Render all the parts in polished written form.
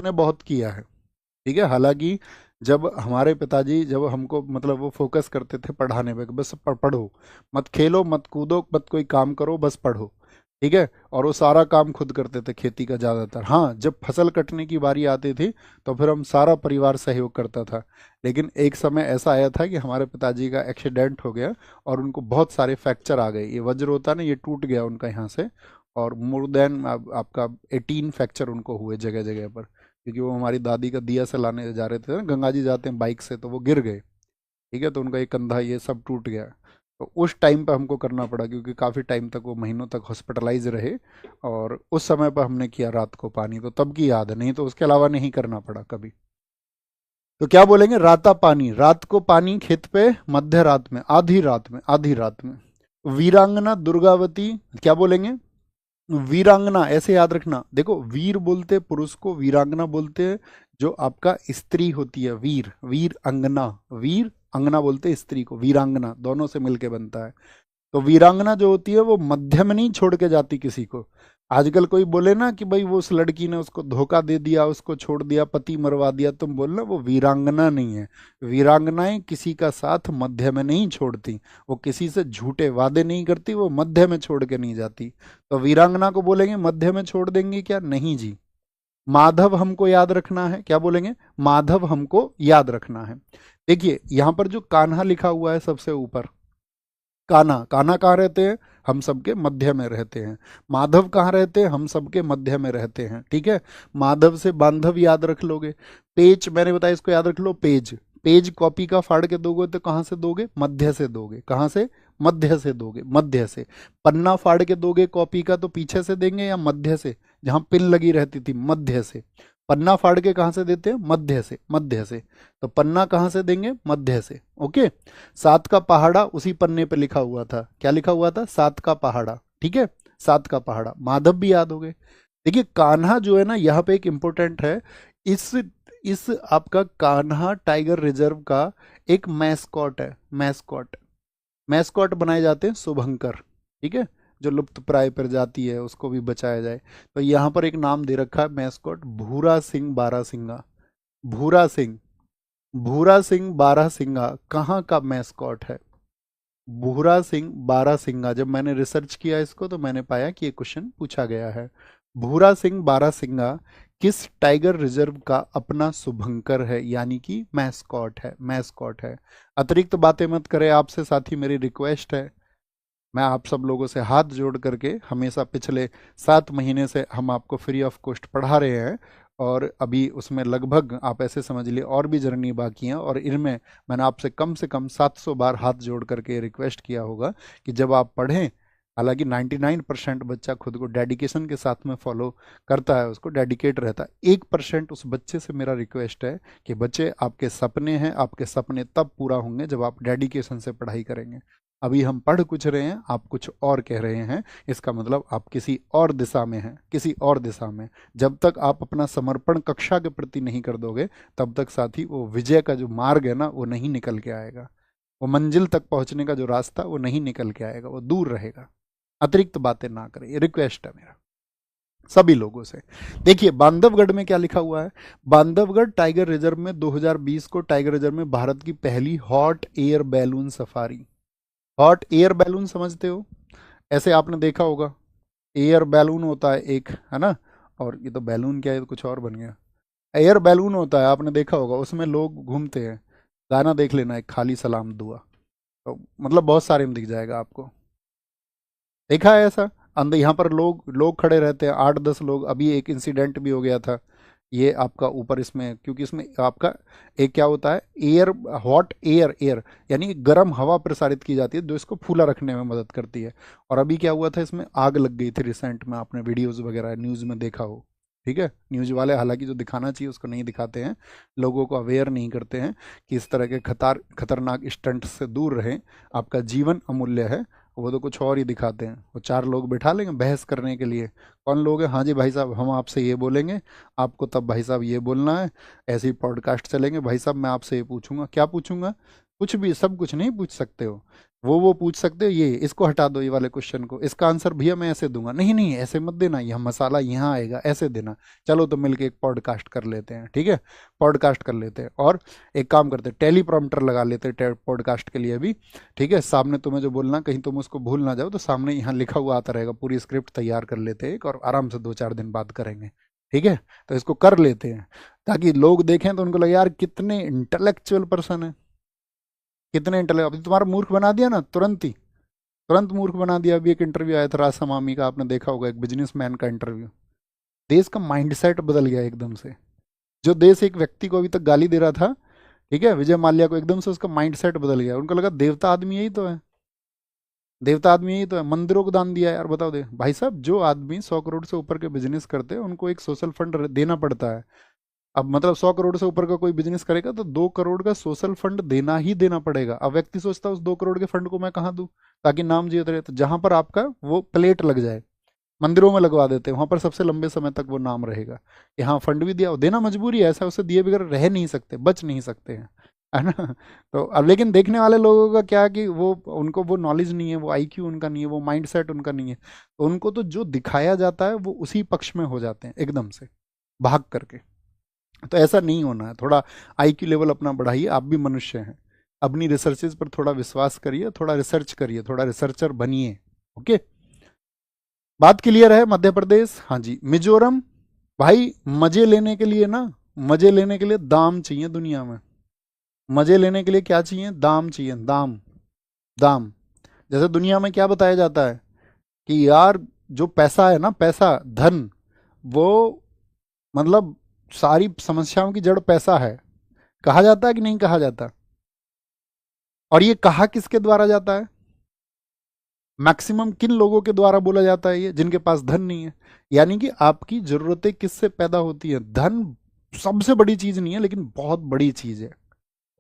उसने बहुत किया है। ठीक है, हालांकि जब हमारे पिताजी जब हमको मतलब वो फोकस करते थे पढ़ाने पे कि बस पढ़ो, मत खेलो मत कूदो मत कोई काम करो, बस पढ़ो। ठीक है, और वो सारा काम खुद करते थे खेती का ज़्यादातर। हाँ, जब फसल कटने की बारी आती थी तो फिर हम सारा परिवार सहयोग करता था। लेकिन एक समय ऐसा आया था कि हमारे पिताजी का एक्सीडेंट हो गया और उनको बहुत सारे फ्रैक्चर आ गए। ये वज्र होता है ना, ये टूट गया उनका यहाँ से, और मोर देन आपका 18 फ्रैक्चर उनको हुए जगह जगह पर, क्योंकि वो हमारी दादी का दिया से लाने जा रहे थे ना, गंगा जी जाते हैं बाइक से, तो वो गिर गए। ठीक है, तो उनका एक कंधा ये सब टूट गया। तो उस टाइम पे हमको करना पड़ा, क्योंकि काफ़ी टाइम तक वो महीनों तक हॉस्पिटलाइज रहे। और उस समय पर हमने किया रात को पानी, तो तब की याद है, नहीं तो उसके अलावा नहीं करना पड़ा कभी। तो क्या बोलेंगे, राता पानी, रात को पानी खेत पे, मध्य रात में, आधी रात में, आधी रात में। वीरांगना दुर्गावती, क्या बोलेंगे, वीरांगना, ऐसे याद रखना। देखो, वीर बोलते पुरुष को, वीरांगना बोलते हैं जो आपका स्त्री होती है, वीर, वीर अंगना, वीर अंगना बोलते हैं स्त्री को, वीरांगना दोनों से मिलके बनता है। तो वीरांगना जो होती है वो मध्य में नहीं छोड़ के जाती किसी को। आजकल कोई बोले ना कि भाई वो उस लड़की ने उसको धोखा दे दिया, उसको छोड़ दिया, पति मरवा दिया, तुम बोलना वो वीरांगना नहीं है। वीरांगनाएं किसी का साथ मध्य में नहीं छोड़ती, वो किसी से झूठे वादे नहीं करती, वो मध्य में छोड़ के नहीं जाती। तो वीरांगना को बोलेंगे मध्य में छोड़ देंगे क्या, नहीं जी। माधव हमको याद रखना है, क्या बोलेंगे, माधव हमको याद रखना है। देखिए यहाँ पर जो कान्हा लिखा हुआ है सबसे ऊपर, कान्हा, कान्हा कहाँ रहते हैं, हम सबके मध्य में रहते हैं। माधव कहाँ रहते हैं, हम सबके मध्य में रहते हैं। ठीक है, माधव से बांधव याद रख लोगे। पेज मैंने बताया, इसको याद रख लो, पेज, पेज कॉपी का फाड़ के दोगे तो कहाँ से दोगे, मध्य से दोगे, कहाँ से, मध्य से दोगे, मध्य से। पन्ना फाड़ के दोगे कॉपी का तो पीछे से देंगे या मध्य से, जहां पिन लगी रहती थी, मध्य से। पन्ना फाड़ के कहाँ से देते हैं, मध्य से, मध्य से। तो पन्ना कहाँ से देंगे, मध्य से। ओके, सात का पहाड़ा उसी पन्ने पे लिखा हुआ था, क्या लिखा हुआ था, सात का पहाड़ा। ठीक है, सात का पहाड़ा, माधव भी याद हो गए। देखिए कान्हा जो है ना, यहाँ पे एक इंपॉर्टेंट है। इस इस आपका कान्हा टाइगर रिजर्व का एक मैस्कॉट है, मैस्कॉट, मैस्कॉट बनाए जाते हैं शुभंकर। ठीक है, जो लुप्त प्राय प्रजाति है उसको भी बचाया जाए। तो यहाँ पर एक नाम दे रखा है मैस्कॉट, भूरा सिंह बारासिंगा। भूरा सिंह, भूरा सिंह बारासिंगा कहाँ का मैस्कॉट है, भूरा सिंह बारासिंगा। जब मैंने रिसर्च किया इसको तो मैंने पाया कि ये क्वेश्चन पूछा गया है। भूरा सिंह बारासिंगा किस टाइगर रिजर्व का अपना शुभंकर है, यानी कि मैस्कॉट है, मैस्कॉट है। अतिरिक्त बातें मत करें आपसे साथी, मेरी रिक्वेस्ट है। मैं आप सब लोगों से हाथ जोड़ करके हमेशा पिछले 7 महीने से हम आपको फ्री ऑफ कॉस्ट पढ़ा रहे हैं, और अभी उसमें लगभग आप ऐसे समझ लिए और भी जर्नी बाकी है, और इनमें मैंने आपसे कम से कम 700 बार हाथ जोड़ करके रिक्वेस्ट किया होगा कि जब आप पढ़ें, हालांकि 99% बच्चा खुद को डेडिकेशन के साथ में फॉलो करता है, उसको डेडिकेट रहता है। 1% उस बच्चे से मेरा रिक्वेस्ट है कि बच्चे, आपके सपने हैं, आपके सपने तब पूरा होंगे जब आप डेडिकेशन से पढ़ाई करेंगे। अभी हम पढ़ कुछ रहे हैं, आप कुछ और कह रहे हैं, इसका मतलब आप किसी और दिशा में हैं, किसी और दिशा में। जब तक आप अपना समर्पण कक्षा के प्रति नहीं कर दोगे, तब तक साथी वो विजय का जो मार्ग है ना, वो नहीं निकल के आएगा। वो मंजिल तक पहुंचने का जो रास्ता, वो नहीं निकल के आएगा, वो दूर रहेगा। अतिरिक्त बातें ना करें, ये रिक्वेस्ट है मेरा सभी लोगों से। देखिए बांधवगढ़ में क्या लिखा हुआ है, बांधवगढ़ टाइगर रिजर्व में 2020 को टाइगर रिजर्व में भारत की पहली hot air balloon safari. Hot air balloon समझते हो, ऐसे आपने देखा होगा, एयर बैलून होता है एक, है ना, और ये तो बैलून क्या है, तो कुछ और बन गया। एयर बैलून होता है, आपने देखा होगा, उसमें लोग घूमते हैं। गाना देख लेना, एक खाली सलाम दुआ, तो मतलब बहुत सारे में दिख जाएगा आपको। देखा है ऐसा, अंदर यहाँ पर लोग लोग खड़े रहते हैं, 8-10 लोग। अभी एक इंसिडेंट भी हो गया था, ये आपका ऊपर इसमें, क्योंकि इसमें आपका एक क्या होता है, एयर, हॉट एयर, एयर यानी गर्म हवा प्रसारित की जाती है जो इसको फूला रखने में मदद करती है। और अभी क्या हुआ था, इसमें आग लग गई थी रिसेंट में, आपने वीडियोस वगैरह न्यूज़ में देखा हो। ठीक है, न्यूज़ वाले हालांकि जो दिखाना चाहिए उसको नहीं दिखाते हैं, लोगों को अवेयर नहीं करते हैं कि इस तरह के खतरनाक स्टंट से दूर रहें, आपका जीवन अमूल्य है। वो तो कुछ और ही दिखाते हैं। वो 4 लोग बिठा लेंगे बहस करने के लिए, कौन लोग हैं, हाँ जी भाई साहब हम आपसे ये बोलेंगे, आपको तब भाई साहब ये बोलना है। ऐसे ही पॉडकास्ट चलेंगे, भाई साहब मैं आपसे ये पूछूंगा, क्या पूछूंगा, कुछ भी, सब कुछ नहीं पूछ सकते हो। वो पूछ सकते हो, ये इसको हटा दो, ये वाले क्वेश्चन को, इसका आंसर भैया मैं ऐसे दूंगा, नहीं नहीं ऐसे मत देना, यह मसाला यहाँ आएगा, ऐसे देना। चलो तो मिलके एक पॉडकास्ट कर लेते हैं, ठीक है, पॉडकास्ट कर लेते हैं, और एक काम करते हैं, टेलीप्रॉम्प्टर लगा लेते हैं पॉडकास्ट के लिए भी, ठीक है, सामने तुम्हें जो बोलना, कहीं तुम उसको भूल ना जाओ, तो सामने यहाँ लिखा हुआ आता रहेगा, पूरी स्क्रिप्ट तैयार कर लेते हैं एक, और आराम से 2-4 दिन बाद करेंगे, ठीक है। तो इसको कर लेते हैं, ताकि लोग देखें तो उनको लगे यार कितने इंटेलेक्चुअल पर्सन है, कितने इंटेलेक्ट, अभी तुम्हारा मूर्ख बना दिया ना तुरंत ही, तुरंत मूर्ख बना दिया। अभी एक इंटरव्यू आया था रासा मामी का, आपने देखा होगा, एक बिजनेसमैन का इंटरव्यू, देश का माइंडसेट बदल गया एकदम से। जो देश एक व्यक्ति को अभी तक गाली दे रहा था, ठीक है, विजय माल्या को, एकदम से उसका माइंडसेट बदल गया, उनको लगा देवता आदमी यही तो है, देवता आदमी यही तो है, मंदिरों को दान दिया यार, बताओ दे भाई साहब, जो आदमी 100 करोड़ से ऊपर के बिजनेस करते हैं उनको एक सोशल फंड देना पड़ता है। अब मतलब 100 करोड़ से ऊपर का कोई बिजनेस करेगा तो 2 करोड़ का सोशल फंड देना ही देना पड़ेगा। अब व्यक्ति सोचता है उस 2 करोड़ के फंड को मैं कहाँ दूं, ताकि नाम जियत रहे, तो जहां पर आपका वो प्लेट लग जाए, मंदिरों में लगवा देते हैं, वहां पर सबसे लंबे समय तक वो नाम रहेगा कि हाँ फंड भी दिया, देना मजबूरी है, ऐसा उसे दिए बगैर रह नहीं सकते, बच नहीं सकते हैं, है ना। तो अब लेकिन देखने वाले लोगों का क्या, कि वो उनको वो नॉलेज नहीं है, वो आईक्यू उनका नहीं है, वो माइंडसेट उनका नहीं है, तो उनको तो जो दिखाया जाता है वो उसी पक्ष में हो जाते हैं एकदम से भाग करके। तो ऐसा नहीं होना है, थोड़ा आईक्यू लेवल अपना बढ़ाइए, आप भी मनुष्य हैं, अपनी रिसर्चेज पर थोड़ा विश्वास करिए, थोड़ा रिसर्च करिए, थोड़ा रिसर्चर बनिए। ओके, बात क्लियर है। मध्य प्रदेश, हाँ जी। मिजोरम, भाई मजे लेने के लिए ना, मजे लेने के लिए दाम चाहिए दुनिया में, मजे लेने के लिए क्या चाहिए, दाम चाहिए, दाम, दाम। जैसे दुनिया में क्या बताया जाता है कि यार जो पैसा है ना, पैसा धन, वो मतलब सारी समस्याओं की जड़ पैसा है, कहा जाता है कि नहीं कहा जाता। और ये कहा किसके द्वारा जाता है, मैक्सिमम किन लोगों के द्वारा बोला जाता है ये, जिनके पास धन नहीं है। यानी कि आपकी जरूरतें किससे पैदा होती है, धन सबसे बड़ी चीज नहीं है लेकिन बहुत बड़ी चीज है।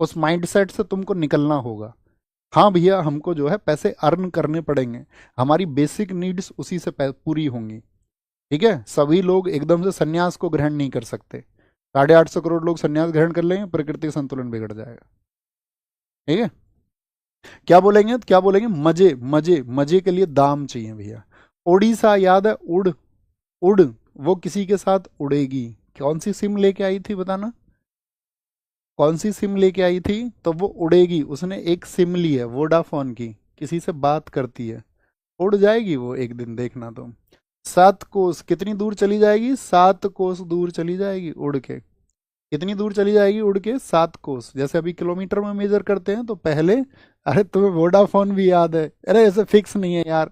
उस माइंडसेट से तुमको निकलना होगा। हाँ भैया, हमको जो है पैसे अर्न करने पड़ेंगे, हमारी बेसिक नीड्स उसी से पूरी होंगी, ठीक है। सभी लोग एकदम से सन्यास को ग्रहण नहीं कर सकते, 850 करोड़ लोग सन्यास ग्रहण कर लेंगे, प्रकृति का संतुलन बिगड़ जाएगा, ठीक है। क्या बोलेंगे, क्या बोलेंगे, मजे, मजे, मजे के लिए दाम चाहिए भैया। उड़ीसा याद है, उड़, उड़, वो किसी के साथ उड़ेगी। कौन सी सिम लेके आई थी बताना, कौन सी सिम लेके आई थी, तो वो उड़ेगी, उसने एक सिम ली है वोडाफोन की, किसी से बात करती है, उड़ जाएगी वो एक दिन, देखना तुम। 7 कोस कितनी दूर चली जाएगी, 7 कोस दूर चली जाएगी उड़ के। कितनी दूर चली जाएगी उड़ के, 7 कोस। जैसे अभी किलोमीटर में मेजर करते हैं तो पहले, अरे तुम्हें वोडाफोन भी याद है, अरे ऐसे फिक्स नहीं है यार,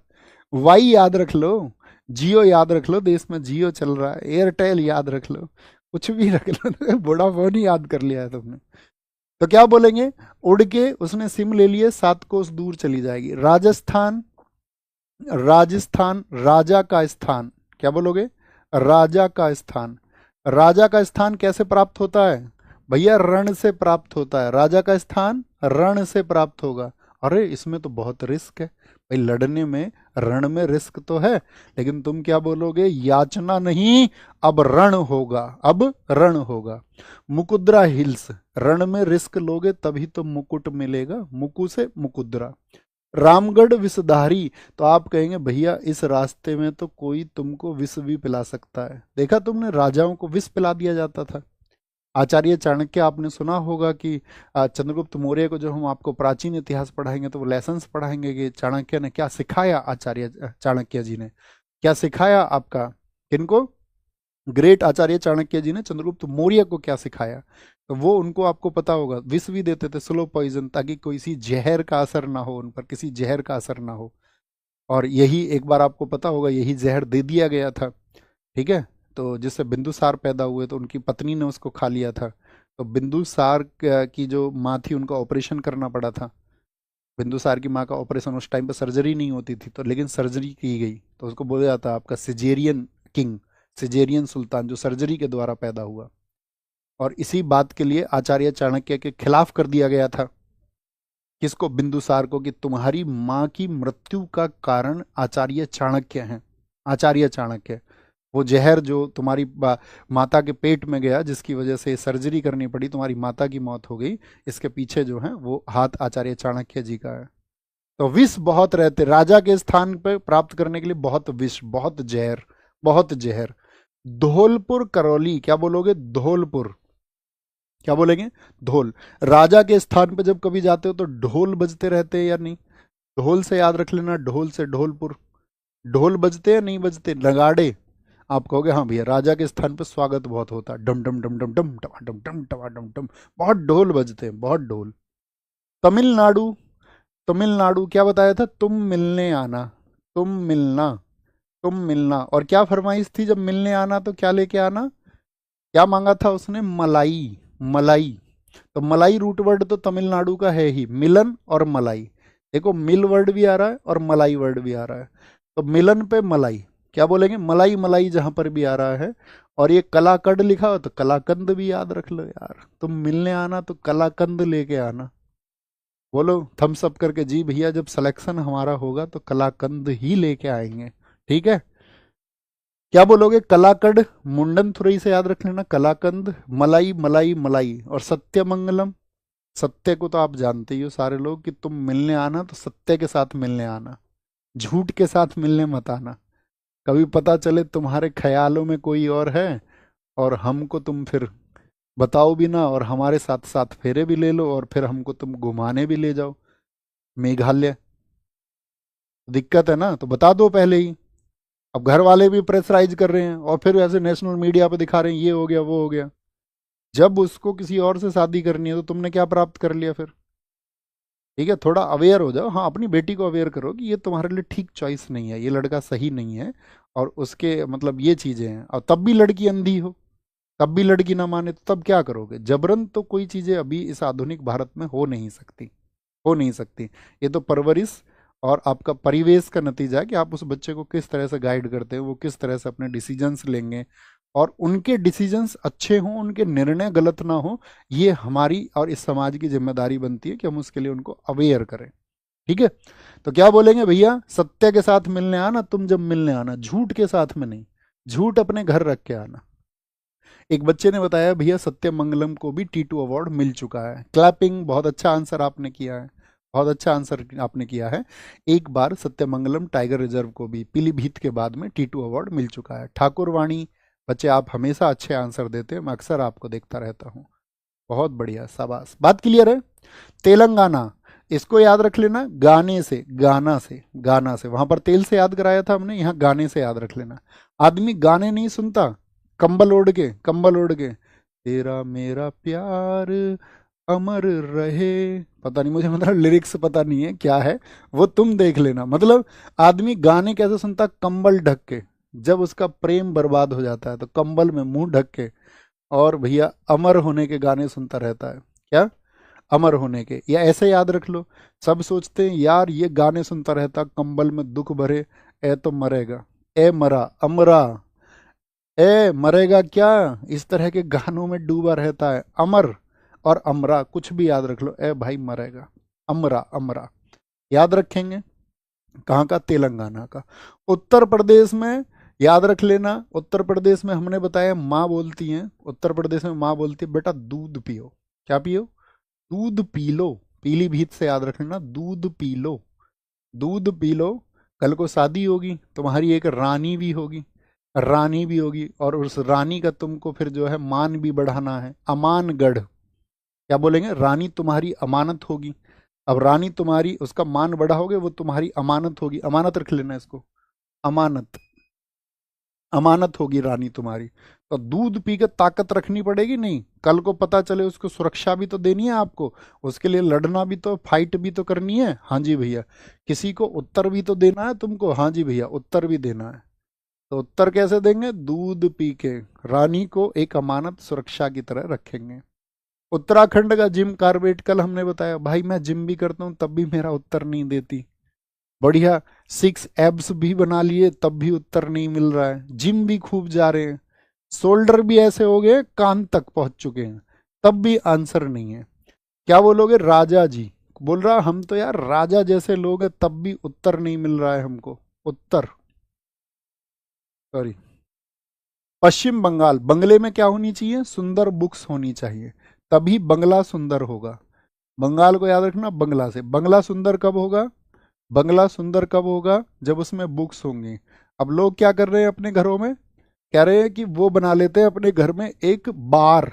वाई याद रख लो, जियो याद रख लो, देश में जियो चल रहा है, एयरटेल याद रख लो, कुछ भी रख लो, वोडाफोन ही याद कर लिया है तुमने। तो क्या बोलेंगे, उड़ के उसने सिम ले लिए, 7 कोस दूर चली जाएगी। राजस्थान, राजस्थान, राजा का स्थान, क्या बोलोगे, राजा का स्थान। राजा का स्थान कैसे प्राप्त होता है भैया, रण से प्राप्त होता है, राजा का स्थान रण से प्राप्त होगा। अरे इसमें तो बहुत रिस्क है भाई, लड़ने में, रण में रिस्क तो है, लेकिन तुम क्या बोलोगे, याचना नहीं, अब रण होगा, अब रण होगा। मुकुद्रा हिल्स, रण में रिस्क लोगे तभी तो मुकुट मिलेगा, मुकु से मुकुद्रा। रामगढ़ विषधारी, तो आप कहेंगे भैया इस रास्ते में तो कोई तुमको विष भी पिला सकता है, देखा तुमने राजाओं को विष पिला दिया जाता था। आचार्य चाणक्य, आपने सुना होगा कि चंद्रगुप्त मौर्य को जो हम आपको प्राचीन इतिहास पढ़ाएंगे तो वो लेसन्स पढ़ाएंगे कि चाणक्य ने क्या सिखाया, आचार्य चाणक्य जी ने क्या सिखाया आपका, किनको, ग्रेट आचार्य चाणक्य जी ने चंद्रगुप्त मौर्य को क्या सिखाया, तो वो उनको आपको पता होगा, विष भी देते थे, स्लो पॉइजन, ताकि कोई सी जहर का असर ना हो उन पर, किसी जहर का असर ना हो। और यही एक बार आपको पता होगा, यही जहर दे दिया गया था, ठीक है। तो जिससे बिंदुसार पैदा हुए तो उनकी पत्नी ने उसको खा लिया था, तो बिंदुसार की जो माँ थी उनका ऑपरेशन करना पड़ा था। बिंदुसार की माँ का ऑपरेशन, उस टाइम पर सर्जरी नहीं होती थी, तो लेकिन सर्जरी की गई, तो उसको बोला जाता है आपका सिजेरियन किंग, सिजेरियन सुल्तान, जो सर्जरी के द्वारा पैदा हुआ। और इसी बात के लिए आचार्य चाणक्य के खिलाफ कर दिया गया था, किसको, बिंदुसार को, कि तुम्हारी माँ की मृत्यु का कारण आचार्य चाणक्य हैं, आचार्य चाणक्य। वो जहर जो तुम्हारी माता के पेट में गया, जिसकी वजह से सर्जरी करनी पड़ी, तुम्हारी माता की मौत हो गई, इसके पीछे जो है वो हाथ आचार्य चाणक्य जी का है। तो विष बहुत रहते, राजा के स्थान पे प्राप्त करने के लिए बहुत विष, बहुत जहर, बहुत जहर। धौलपुर करौली, क्या बोलोगे? धौलपुर, क्या बोलेंगे? ढोल। राजा के स्थान पे जब कभी जाते हो तो ढोल बजते रहते हैं या नहीं? ढोल से याद रख लेना, ढोल से ढोलपुर। ढोल बजते हैं नहीं बजते? नगाड़े। आप कहोगे हाँ भैया, राजा के स्थान पे स्वागत बहुत होता है, डम डम डम डम डम टमा डम डम टमा डम डम, बहुत ढोल बजते हैं, बहुत ढोल। तमिलनाडु, तमिलनाडु क्या बताया था? तुम मिलने आना, तुम मिलना, तुम मिलना। और क्या फरमाइश थी जब मिलने आना तो क्या लेके आना? क्या मांगा था उसने? मलाई, मलाई। तो मलाई रूट वर्ड तो तमिलनाडु का है ही, मिलन और मलाई। देखो मिल वर्ड भी आ रहा है और मलाई वर्ड भी आ रहा है। तो मिलन पे मलाई, क्या बोलेंगे? मलाई, मलाई जहां पर भी आ रहा है। और ये कलाकंद लिखा हो तो कलाकंद भी याद रख लो यार। तुम मिलने आना तो कलाकंद लेके आना। बोलो थम्स अप करके, जी भैया जब सिलेक्शन हमारा होगा तो कलाकंद ही लेके आएंगे। ठीक है, क्या बोलोगे? कलाकंद, मुंडन थुरई से याद रख लेना, कलाकंद, मलाई, मलाई, मलाई। और सत्यमंगलम, सत्य को तो आप जानते ही हो सारे लोग कि तुम मिलने आना तो सत्य के साथ मिलने आना, झूठ के साथ मिलने मत आना। कभी पता चले तुम्हारे ख्यालों में कोई और है और हमको तुम फिर बताओ भी ना, और हमारे साथ साथ फेरे भी ले लो और फिर हमको तुम घुमाने भी ले जाओ मेघालय। दिक्कत है ना, तो बता दो पहले ही। अब घर वाले भी प्रेशराइज कर रहे हैं और फिर ऐसे नेशनल मीडिया पे दिखा रहे हैं ये हो गया वो हो गया। जब उसको किसी और से शादी करनी है तो तुमने क्या प्राप्त कर लिया फिर? ठीक है, थोड़ा अवेयर हो जाओ। हाँ, अपनी बेटी को अवेयर करो कि ये तुम्हारे लिए ठीक चॉइस नहीं है, ये लड़का सही नहीं है, और उसके मतलब ये चीजें हैं। और तब भी लड़की अंधी हो, तब भी लड़की ना माने, तो तब क्या करोगे? जबरन तो कोई चीजें अभी इस आधुनिक भारत में हो नहीं सकती, हो नहीं सकती। ये तो परवरिश और आपका परिवेश का नतीजा है कि आप उस बच्चे को किस तरह से गाइड करते हो, वो किस तरह से अपने डिसीजंस लेंगे। और उनके डिसीजंस अच्छे हों, उनके निर्णय गलत ना हो, ये हमारी और इस समाज की जिम्मेदारी बनती है कि हम उसके लिए उनको अवेयर करें। ठीक है, तो क्या बोलेंगे भैया? सत्य के साथ मिलने आना, तुम जब मिलने आना, झूठ के साथ में नहीं। झूठ अपने घर रख के आना। एक बच्चे ने बताया भैया सत्यमंगलम को भी T2 अवार्ड मिल चुका है। क्लैपिंग, बहुत अच्छा आंसर आपने किया है, बहुत अच्छा आंसर आपने किया है। एक बार सत्यमंगलम टाइगर रिजर्व को भी पीलीभीत के बाद में T2 अवार्ड मिल चुका है। ठाकुर वाणी, बच्चे आप हमेशा अच्छे आंसर देते हैं, मैं अक्सर आपको देखता रहता हूँ। बहुत बढ़िया, शाबाश, बात क्लियर है। तेलंगाना, इसको याद रख लेना, गाने से, गाना से, गाना से। वहां पर तेल से याद कराया था हमने, यहाँ गाने से याद रख लेना। आदमी गाने नहीं सुनता, कंबल ओढ़ के, कंबल ओढ़ के, तेरा मेरा प्यार अमर रहे, पता नहीं मुझे, मतलब लिरिक्स पता नहीं है क्या है, वो तुम देख लेना। मतलब आदमी गाने कैसे सुनता? कंबल ढक के। जब उसका प्रेम बर्बाद हो जाता है तो कंबल में मुंह ढक के, और भैया अमर होने के गाने सुनता रहता है। क्या? अमर होने के, या ऐसे याद रख लो। सब सोचते हैं यार ये गाने सुनता रहता कंबल में दुख भरे, ए तो मरेगा, ए मरा, अमरा, ए मरेगा क्या, इस तरह के गानों में डूबा रहता है। अमर और अमरा कुछ भी याद रख लो, ए भाई मरेगा, अमरा, अमरा। याद रखेंगे। कहाँ का? तेलंगाना का। उत्तर प्रदेश में याद रख लेना, उत्तर प्रदेश में हमने बताया माँ बोलती हैं, उत्तर प्रदेश में माँ बोलती है बेटा दूध पियो। क्या पियो? दूध पी लो। पीलीभीत से याद रख लेना, दूध पी लो, दूध पी लो। कल को शादी होगी, तुम्हारी एक रानी भी होगी, रानी भी होगी, और उस रानी का तुमको फिर जो है मान भी बढ़ाना है, अमानगढ़। क्या बोलेंगे? रानी तुम्हारी अमानत होगी। अब रानी तुम्हारी, उसका मान बढ़ाओगे, वो तुम्हारी अमानत होगी। अमानत रख लेना इसको, अमानत, अमानत होगी रानी तुम्हारी। तो दूध पी के ताकत रखनी पड़ेगी, नहीं कल को पता चले उसको सुरक्षा भी तो देनी है आपको, उसके लिए लड़ना भी तो, फाइट भी तो करनी है। हाँ जी भैया, किसी को उत्तर भी तो देना है तुमको। हाँ जी भैया, उत्तर भी देना है। तो उत्तर कैसे देंगे? दूध पी के रानी को एक अमानत सुरक्षा की तरह रखेंगे। उत्तराखंड का जिम कार्बेट, कल हमने बताया भाई मैं जिम भी करता हूं तब भी मेरा उत्तर नहीं देती। बढ़िया, 6 एब्स भी बना लिए तब भी उत्तर नहीं मिल रहा है। जिम भी खूब जा रहे हैं, शोल्डर भी ऐसे हो गए कान तक पहुंच चुके हैं, तब भी आंसर नहीं है। क्या बोलोगे? राजा जी। बोल रहा हम तो यार राजा जैसे लोग हैं तब भी उत्तर नहीं मिल रहा है हमको, उत्तर। सॉरी। पश्चिम बंगाल, बंगले में क्या होनी चाहिए? सुंदर बुक्स होनी चाहिए, तभी बंगला सुंदर होगा। बंगाल को याद रखना, बंगला से। बंगला सुंदर कब होगा? बंगला सुंदर कब होगा? जब उसमें बुक्स होंगी। अब लोग क्या कर रहे हैं अपने घरों में? कह रहे हैं कि वो बना लेते हैं अपने घर में एक बार।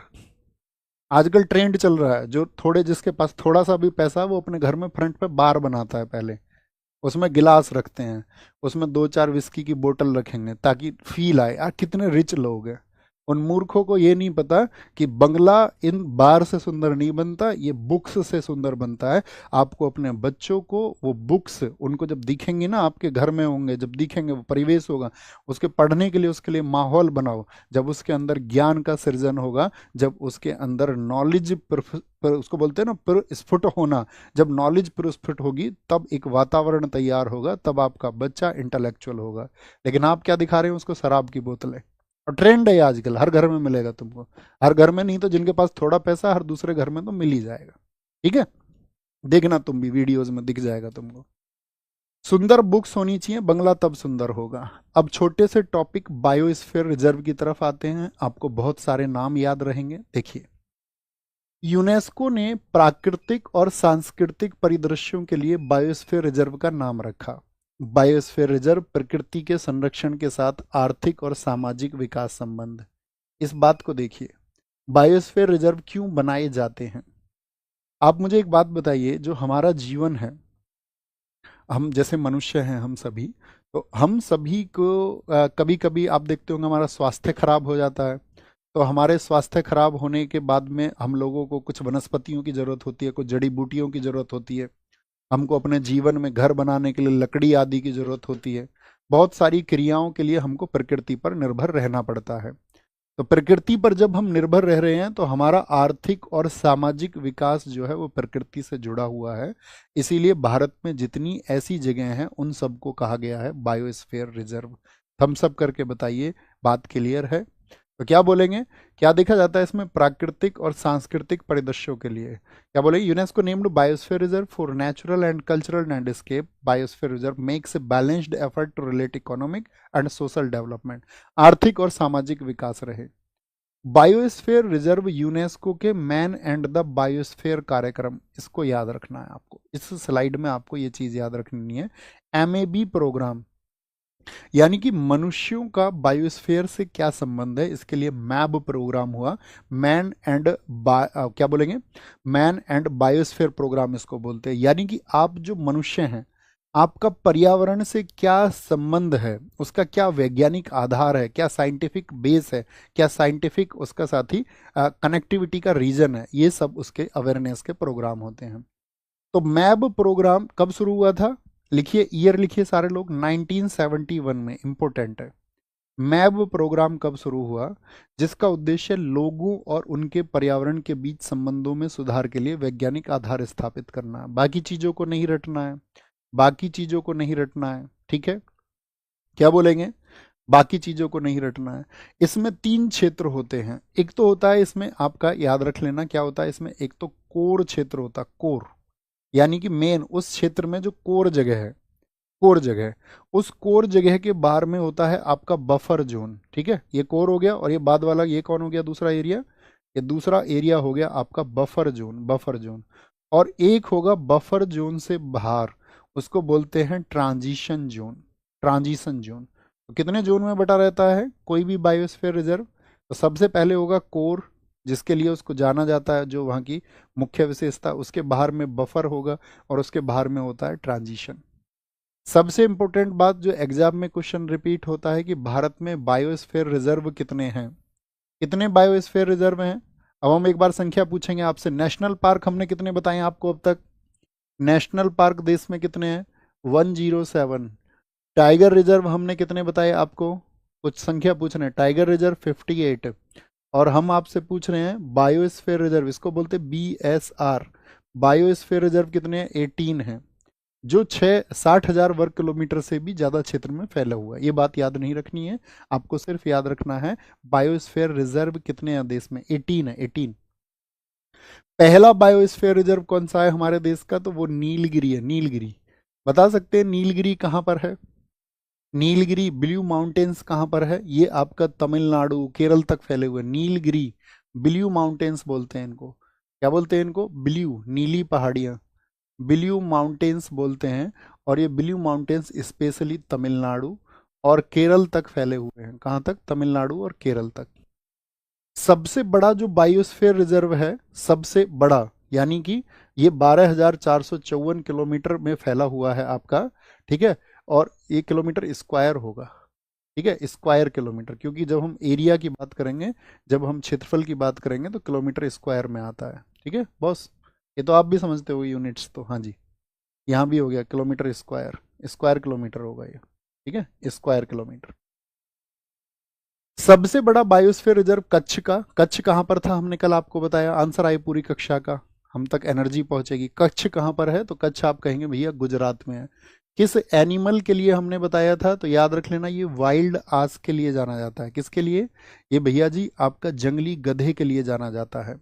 आजकल ट्रेंड चल रहा है, जो थोड़े जिसके पास थोड़ा सा भी पैसा है वो अपने घर में फ्रंट पे बार बनाता है पहले। उसमें गिलास रखते हैं, उसमें दो चार विस्की की बोतल रखेंगे ताकि फील आए यार कितने रिच लोग हैं। उन मूर्खों को ये नहीं पता कि बंगला इन बार से सुंदर नहीं बनता, ये बुक्स से सुंदर बनता है। आपको अपने बच्चों को वो बुक्स उनको जब दिखेंगी ना, आपके घर में होंगे, जब दिखेंगे वो परिवेश होगा, उसके पढ़ने के लिए उसके लिए माहौल बनाओ। जब उसके अंदर ज्ञान का सृजन होगा, जब उसके अंदर नॉलेज उसको बोलते हैं ना प्रस्फुट होना, जब नॉलेज प्रस्फुट होगी तब एक वातावरण तैयार होगा, तब आपका बच्चा इंटेलेक्चुअल होगा। लेकिन आप क्या दिखा रहे हो उसको? शराब की बोतलें। और ट्रेंड है आजकल, हर घर में मिलेगा तुमको। हर घर में नहीं तो जिनके पास थोड़ा पैसा, हर दूसरे घर में तो मिल ही जाएगा। ठीक है, देखना तुम भी वीडियोस में दिख जाएगा तुमको। सुंदर बुक्स होनी चाहिए, बंगला तब सुंदर होगा। अब छोटे से टॉपिक बायोस्फीयर रिजर्व की तरफ आते हैं, आपको बहुत सारे नाम याद रहेंगे। देखिए, यूनेस्को ने प्राकृतिक और सांस्कृतिक परिदृश्यों के लिए बायोस्फीयर रिजर्व का नाम रखा। बायोस्फीयर रिजर्व प्रकृति के संरक्षण के साथ आर्थिक और सामाजिक विकास संबंध। इस बात को देखिए, बायोस्फीयर रिजर्व क्यों बनाए जाते हैं? आप मुझे एक बात बताइए, जो हमारा जीवन है, हम जैसे मनुष्य हैं हम सभी, तो हम सभी को कभी कभी आप देखते होंगे हमारा स्वास्थ्य खराब हो जाता है। तो हमारे स्वास्थ्य खराब होने के बाद में हम लोगों को कुछ वनस्पतियों की जरूरत होती है, कुछ जड़ी बूटियों की जरूरत होती है। हमको अपने जीवन में घर बनाने के लिए लकड़ी आदि की जरूरत होती है। बहुत सारी क्रियाओं के लिए हमको प्रकृति पर निर्भर रहना पड़ता है। तो प्रकृति पर जब हम निर्भर रह रहे हैं तो हमारा आर्थिक और सामाजिक विकास जो है वो प्रकृति से जुड़ा हुआ है। इसीलिए भारत में जितनी ऐसी जगह हैं उन सबको कहा गया है बायोस्फीयर रिजर्व। थम्स अप करके बताइए, बात क्लियर है? तो क्या बोलेंगे? क्या देखा जाता है इसमें? प्राकृतिक और सांस्कृतिक परिदृश्यों के लिए क्या बोलेंगे? UNESCO named biosphere reserve for natural and cultural landscape. Biosphere reserve makes a balanced effort to relate economic and social development. आर्थिक और सामाजिक विकास रहे। बायोस्फीयर रिजर्व यूनेस्को के मैन एंड द बायोस्फीयर कार्यक्रम, इसको याद रखना है आपको। इस स्लाइड में आपको ये चीज याद रखनी है। एमएबी प्रोग्राम, यानी कि मनुष्यों का बायोस्फीयर से क्या संबंध है, इसके लिए मैब प्रोग्राम हुआ। मैन एंड क्या बोलेंगे? मैन एंड बायोस्फीयर प्रोग्राम इसको बोलते हैं। यानी कि आप जो मनुष्य हैं, आपका पर्यावरण से क्या संबंध है, उसका क्या वैज्ञानिक आधार है, क्या साइंटिफिक बेस है, क्या साइंटिफिक उसका साथ ही कनेक्टिविटी का रीजन है, ये सब उसके अवेयरनेस के प्रोग्राम होते हैं। तो मैब प्रोग्राम कब शुरू हुआ था? लिखिए, ईयर लिखिए सारे लोग, 1971 में। इंपॉर्टेंट है। मैब प्रोग्राम कब शुरू हुआ? जिसका उद्देश्य लोगों और उनके पर्यावरण के बीच संबंधों में सुधार के लिए वैज्ञानिक आधार स्थापित करना है। बाकी चीजों को नहीं रटना है, बाकी चीजों को नहीं रटना है। ठीक है, क्या बोलेंगे? बाकी चीजों को नहीं रटना है। इसमें तीन क्षेत्र होते हैं। एक तो होता है इसमें, आपका याद रख लेना क्या होता है इसमें, एक तो कोर क्षेत्र होता है, कोर, यानी कि मेन उस क्षेत्र में जो कोर जगह है, कोर जगह, उस कोर जगह के बाहर में होता है आपका बफर जोन। ठीक है, ये कोर हो गया, और ये बाद वाला ये कौन हो गया? दूसरा एरिया। ये दूसरा एरिया हो गया आपका बफर जोन, बफर जोन। और एक होगा बफर जोन से बाहर, उसको बोलते हैं ट्रांजिशन जोन, ट्रांजिशन जोन। तो कितने जोन में बटा रहता है कोई भी बायोस्फीयर रिजर्व? तो सबसे पहले होगा कोर, जिसके लिए उसको जाना जाता है, जो वहाँ की मुख्य विशेषता। उसके बाहर में बफर होगा, और उसके बाहर में होता है ट्रांजिशन। सबसे इंपॉर्टेंट बात जो एग्जाम में क्वेश्चन रिपीट होता है कि भारत में बायोस्फीयर रिजर्व कितने हैं? कितने बायोस्फीयर रिजर्व हैं? अब हम एक बार संख्या पूछेंगे आपसे। नेशनल पार्क हमने कितने बताए आपको अब तक? नेशनल पार्क देश में कितने हैं? 107। टाइगर रिजर्व हमने कितने बताए आपको? कुछ संख्या पूछ रहे हैं। Tiger reserve 58। और हम आपसे पूछ रहे हैं बायोस्फीयर रिजर्व, इसको बोलते हैं BSR। बायोस्फीयर रिजर्व कितने हैं? 18 हैं, जो 60,000 वर्ग किलोमीटर से भी ज़्यादा क्षेत्र में फैला हुआ है। ये बात याद नहीं रखनी है, आपको सिर्फ याद रखना है बायोस्फीयर रिजर्व कितने हैं देश में। 18 है, 18। पहला बायोस्फीयर रिजर्व कौन सा है हमारे देश का? तो वो नीलगिरी है, नीलगिरी। बता सकते हैं नीलगिरी कहाँ पर है? नीलगिरी ब्लू माउंटेन्स कहाँ पर है? ये आपका तमिलनाडु केरल तक फैले हुए नीलगिरी। ब्लू माउंटेन्स बोलते हैं इनको। क्या बोलते हैं इनको? ब्लू, नीली पहाड़ियाँ, ब्लू माउंटेन्स बोलते हैं। और ये ब्लू माउंटेन्स स्पेशली तमिलनाडु और केरल तक फैले हुए हैं। कहाँ तक? तमिलनाडु और केरल तक। सबसे बड़ा जो बायोस्फीयर रिजर्व है, सबसे बड़ा, यानी कि ये 12,454 किलोमीटर में फैला हुआ है आपका, ठीक है, और 1 किलोमीटर स्क्वायर होगा, ठीक है, स्क्वायर किलोमीटर, क्योंकि जब हम एरिया की बात करेंगे, जब हम क्षेत्रफल की बात करेंगे तो किलोमीटर स्क्वायर में आता है, ठीक है बॉस। ये तो आप भी समझते हो यूनिट्स तो, हाँ जी, यहाँ भी हो गया किलोमीटर स्क्वायर, स्क्वायर किलोमीटर होगा ये, ठीक है, स्क्वायर किलोमीटर। सबसे बड़ा बायोस्फीयर रिजर्व कच्छ का। कच्छ कहाँ पर था हमने कल आपको बताया, आंसर आए पूरी कक्षा का, हम तक एनर्जी पहुंचेगी। कच्छ कहाँ पर है? तो कच्छ आप कहेंगे भैया गुजरात में है। किस एनिमल के लिए हमने बताया था? तो याद रख लेना, ये वाइल्ड आस के लिए जाना जाता है। किसके लिए? ये भैया जी आपका जंगली गधे के लिए जाना जाता है,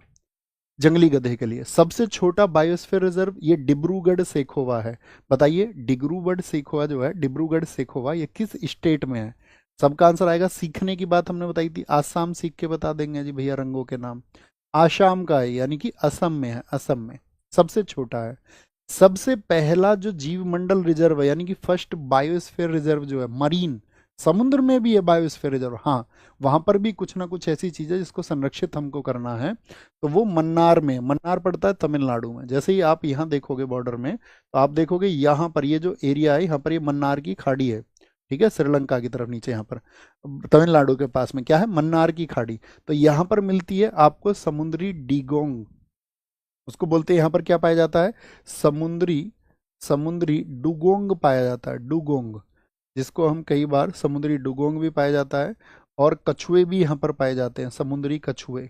जंगली गधे के लिए। सबसे छोटा बायोस्फीयर रिजर्व ये डिब्रूगढ़ सेखोवा है। बताइए, डिब्रूगढ़ सेखोवा जो है, डिब्रूगढ़ सेखोवा, ये किस स्टेट में है? सबका आंसर आएगा। सीखने की बात हमने बताई थी, आसाम सीख के बता देंगे जी भैया रंगों के नाम। आसाम का है, यानी कि असम में है, असम में सबसे छोटा है। सबसे पहला जो जीवमंडल रिजर्व है, यानी कि फर्स्ट बायोस्फीयर रिजर्व जो है, मरीन, समुद्र में भी है बायोस्फीयर रिजर्व, हाँ, वहां पर भी कुछ ना कुछ ऐसी चीज है जिसको संरक्षित हमको करना है, तो वो मन्नार में, मन्नार पड़ता है तमिलनाडु में। जैसे ही आप यहाँ देखोगे बॉर्डर में, तो आप देखोगे यहाँ पर ये जो एरिया है, यहाँ पर ये मन्नार की खाड़ी है, ठीक है, श्रीलंका की तरफ नीचे, यहाँ पर तमिलनाडु के पास में क्या है? मन्नार की खाड़ी। तो यहाँ पर मिलती है आपको समुद्री डीगोंग, उसको बोलते हैं, यहाँ पर क्या पाया जाता है? समुद्री, समुद्री डुगोंग पाया जाता है, डुगोंग, जिसको हम कई बार समुद्री डुगोंग भी पाया जाता है, और कछुए भी यहाँ पर पाए जाते हैं, समुद्री कछुए,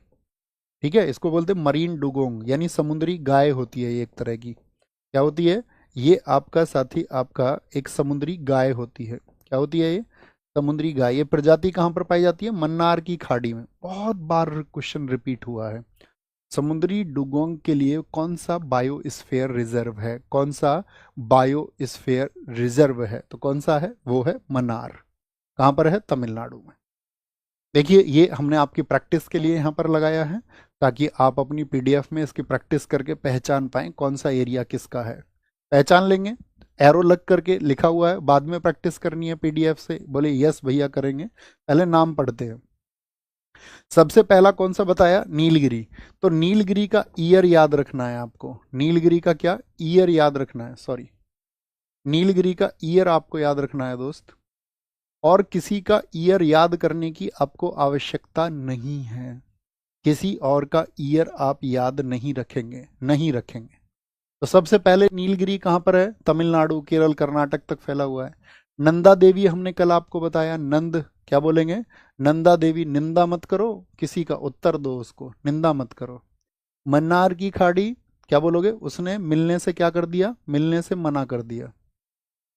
ठीक है, इसको बोलते हैं मरीन डुगोंग, यानी समुद्री गाय होती है ये एक तरह की। क्या होती है ये आपका साथी? आपका एक समुद्री गाय होती है। क्या होती है ये? समुद्री गाय। ये प्रजाति कहाँ पर पाई जाती है? मन्नार की खाड़ी में। बहुत बार क्वेश्चन रिपीट हुआ है। समुद्री डुगोंग के लिए कौन सा बायोस्फीयर रिजर्व है? कौन सा बायोस्फीयर रिजर्व है? तो कौन सा है? वो है मन्नार। कहाँ पर है? तमिलनाडु में। देखिए, ये हमने आपकी प्रैक्टिस के लिए यहाँ पर लगाया है, ताकि आप अपनी पीडीएफ में इसकी प्रैक्टिस करके पहचान पाएं कौन सा एरिया किसका है। पहचान लेंगे, एरो लग करके लिखा हुआ है, बाद में प्रैक्टिस करनी है पीडीएफ से, बोले यस भैया करेंगे। पहले नाम पढ़ते हैं। सबसे पहला कौन सा बताया? नीलगिरी। तो नीलगिरी का ईयर याद रखना है आपको। नीलगिरी का क्या? ईयर याद रखना है, सॉरी, नीलगिरी का ईयर आपको याद रखना है दोस्त। और किसी का ईयर याद करने की आपको आवश्यकता नहीं है। किसी और का ईयर आप याद नहीं रखेंगे, नहीं रखेंगे। तो सबसे पहले नीलगिरी कहाँ पर है? तमिलनाडु, केरल, कर्नाटक तक फैला हुआ है। नंदा देवी हमने कल आपको बताया, नंद, क्या बोलेंगे? नंदा देवी। निंदा मत करो किसी का, उत्तर दो उसको, निंदा मत करो। मन्नार की खाड़ी, क्या बोलोगे? उसने मिलने से क्या कर दिया? मिलने से मना कर दिया।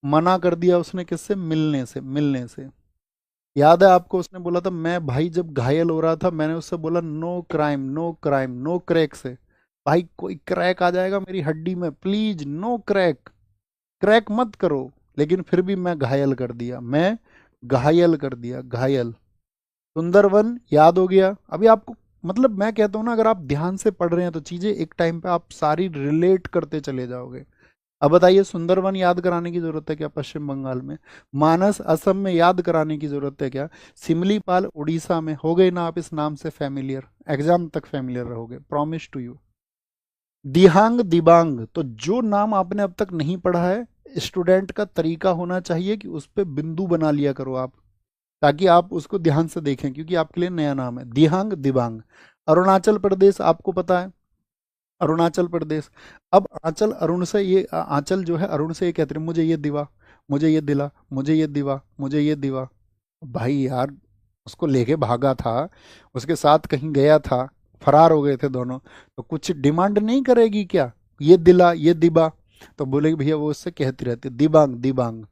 मना कर दिया उसने किससे? मिलने से, मिलने से। याद है आपको, उसने बोला था, मैं भाई जब घायल हो रहा था मैंने उससे बोला no crime, no crime, no crack से, भाई कोई क्रैक आ जाएगा मेरी हड्डी में, प्लीज नो क्रैक, क्रैक मत करो। लेकिन फिर भी मैं घायल कर दिया, मैं घायल कर दिया, घायल। सुंदरवन याद हो गया। अभी आपको, मतलब मैं कहता हूँ ना, अगर आप ध्यान से पढ़ रहे हैं तो चीजें एक टाइम पे आप सारी रिलेट करते चले जाओगे। अब बताइए, सुंदरवन याद कराने की जरूरत है क्या पश्चिम बंगाल में? मानस असम में याद कराने की जरूरत है क्या? सिमलीपाल उड़ीसा में। हो गए ना आप इस नाम से फैमिलियर, एग्जाम तक फैमिलियर रहोगे, प्रॉमिस टू यू। दिहांग दिबांग, तो जो नाम आपने अब तक नहीं पढ़ा है, स्टूडेंट का तरीका होना चाहिए कि उस पर बिंदु बना लिया करो आप, ताकि आप उसको ध्यान से देखें, क्योंकि आपके लिए नया नाम है। दिहांग दिबांग। अरुणाचल प्रदेश आपको पता है, अरुणाचल प्रदेश। अब आंचल, अरुण से ये आंचल जो है, अरुण से ये कहते हैं, मुझे ये दिवा, मुझे ये दिला, मुझे ये दिवा, मुझे ये दिवा। भाई यार, उसको लेके भागा था, उसके साथ कहीं गया था, फरार हो गए थे दोनों, तो कुछ डिमांड नहीं करेगी क्या? ये दिला, ये दिबा। तो बोले भैया वो उससे कहती रहती, दिबांग दिबांग।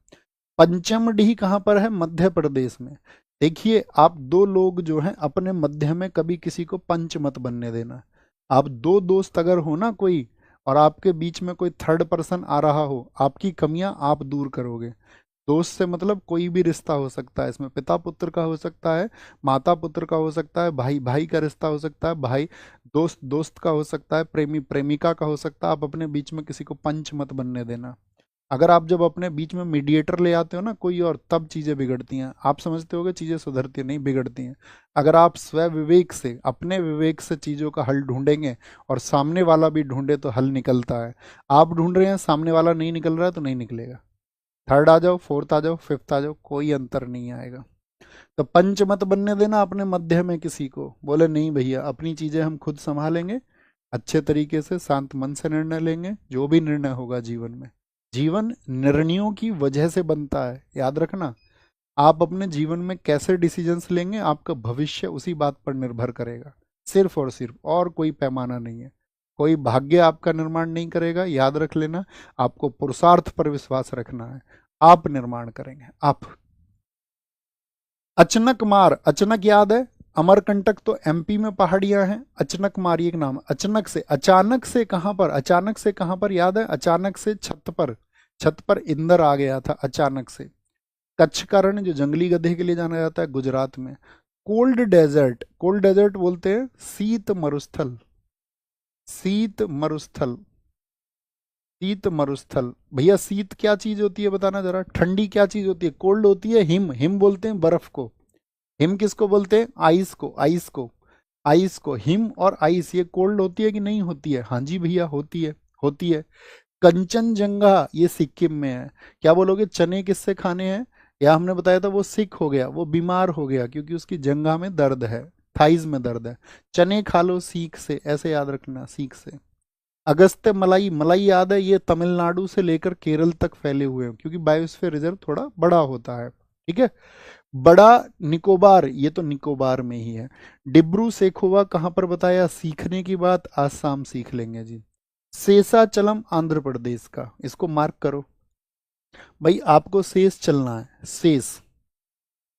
पंचमढ़ी कहाँ पर है? मध्य प्रदेश में। देखिए, आप दो लोग जो हैं अपने मध्य में कभी किसी को पंच मत बनने देना। आप दो दोस्त अगर हो ना कोई, और आपके बीच में कोई थर्ड पर्सन आ रहा हो, आपकी कमियां आप दूर करोगे। दोस्त से मतलब कोई भी रिश्ता हो सकता है, इसमें पिता पुत्र का हो सकता है, माता पुत्र का हो सकता है, भाई भाई का रिश्ता हो सकता है, भाई दोस्त दोस्त का हो सकता है, प्रेमी प्रेमिका का हो सकता है। आप अपने बीच में किसी को पंच मत बनने देना। अगर आप जब अपने बीच में मीडिएटर ले आते हो ना कोई और, तब चीज़ें बिगड़ती हैं। आप समझते हो कि चीज़ें सुधरती हैं, नहीं, बिगड़ती हैं। अगर आप स्व विवेक से, अपने विवेक से चीज़ों का हल ढूंढेंगे और सामने वाला भी ढूंढे तो हल निकलता है। आप ढूंढ रहे हैं, सामने वाला नहीं निकल रहा है, तो नहीं निकलेगा। थर्ड आ जाओ, फोर्थ आ जाओ, फिफ्थ आ जाओ, कोई अंतर नहीं आएगा। तो पंच मत बनने देना अपने मध्य में किसी को। बोले नहीं भैया, अपनी चीजें हम खुद संभालेंगे, अच्छे तरीके से शांत मन से निर्णय लेंगे, जो भी निर्णय होगा जीवन में। जीवन निर्णयों की वजह से बनता है, याद रखना। आप अपने जीवन में कैसे डिसीजंस लेंगे, आपका भविष्य उसी बात पर निर्भर करेगा, सिर्फ और सिर्फ, और कोई पैमाना नहीं है। कोई भाग्य आपका निर्माण नहीं करेगा, याद रख लेना। आपको पुरुषार्थ पर विश्वास रखना है, आप निर्माण करेंगे, आप। अचनक मार, अचनक याद है, अमरकंटक तो एमपी में पहाड़ियां हैं। अचनक मार एक नाम, अचानक से, अचानक से कहां पर, अचानक से कहां पर, याद है, अचानक से छत पर, छत पर इंदर आ गया था अचानक से। कच्छ का रण जो जंगली गधे के लिए जाना जाता है गुजरात में। कोल्ड डेजर्ट, कोल्ड डेजर्ट बोलते हैं शीत मरुस्थल, शीत मरुस्थल, शीत मरुस्थल। भैया शीत क्या चीज होती है बताना जरा, ठंडी क्या चीज होती है, कोल्ड होती है हिम, हिम बोलते हैं बर्फ को। हिम किसको बोलते हैं, आइस को, आइस को, आइस को। हिम और आइस ये कोल्ड होती है कि नहीं होती है, हाँ जी भैया होती है, होती है। कंचनजंगा ये सिक्किम में है। क्या बोलोगे, चने किससे खाने हैं, या हमने बताया था वो सिक हो गया, वो बीमार हो गया क्योंकि उसकी जंघा में दर्द है, थाइज में दर्द है। चने खा लो सीख से, ऐसे याद रखना, सीख से। अगस्त्य मलाई, मलाई याद है, ये तमिलनाडु से लेकर केरल तक फैले हुए हैं क्योंकि बायोस्फीयर रिजर्व थोड़ा बड़ा होता है, ठीक है। बड़ा निकोबार, ये तो निकोबार में ही है। डिब्रू सेखोवा कहाँ पर बताया, सीखने की बात आसाम सीख लेंगे जी। शेषाचलम आंध्र प्रदेश का, इसको मार्क करो भाई। आपको शेष चलना है, शेष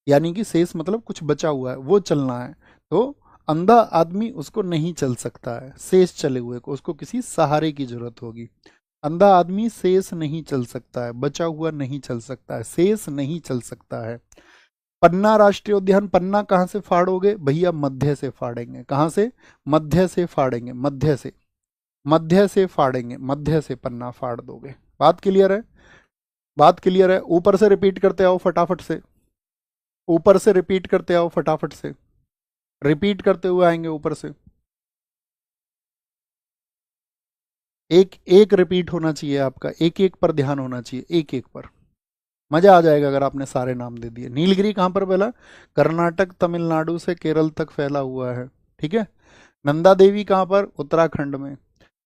यानी कि शेष मतलब कुछ बचा हुआ है वो चलना है। तो अंधा आदमी उसको नहीं चल सकता है, शेष चले हुए को, उसको किसी सहारे की जरूरत होगी। अंधा आदमी शेष नहीं चल सकता है, बचा हुआ नहीं चल सकता है, शेष नहीं चल सकता है। पन्ना राष्ट्रीय उद्यान, पन्ना कहाँ से फाड़ोगे भैया, मध्य से फाड़ेंगे। कहाँ से, मध्य से फाड़ेंगे, मध्य से, मध्य से फाड़ेंगे, मध्य से पन्ना फाड़ दोगे। बात क्लियर है, बात क्लियर है। ऊपर से रिपीट करते आओ फटाफट से, ऊपर से रिपीट करते आओ फटाफट से, रिपीट करते हुए आएंगे ऊपर से। एक एक रिपीट होना चाहिए आपका, एक एक पर ध्यान होना चाहिए, एक एक पर। मजा आ जाएगा अगर आपने सारे नाम दे दिए। नीलगिरी कहाँ पर फैला, कर्नाटक तमिलनाडु से केरल तक फैला हुआ है, ठीक है। नंदा देवी कहाँ पर, उत्तराखंड में।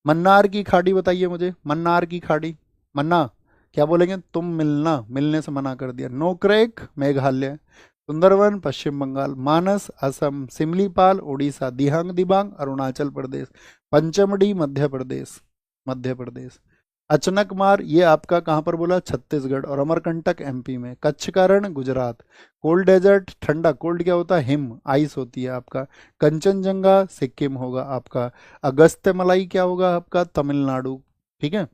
मन्नार की खाड़ी बताइए मुझे, मन्नार की खाड़ी, मन्ना क्या बोलेंगे, तुम मिलना, मिलने से मना कर दिया। नोक्रेक मेघालय, सुंदरवन पश्चिम बंगाल, मानस असम, सिमलीपाल उड़ीसा, दिहांग दिबांग अरुणाचल प्रदेश, पंचमढ़ी मध्य प्रदेश, मध्य प्रदेश। अचनकमार ये आपका कहाँ पर बोला, छत्तीसगढ़। और अमरकंटक एमपी में। कच्छ का रण गुजरात। कोल्ड डेजर्ट ठंडा, कोल्ड क्या होता है, हिम, आइस होती है आपका। कंचनजंगा सिक्किम होगा आपका। अगस्त्य मलाई क्या होगा आपका, तमिलनाडु, ठीक है,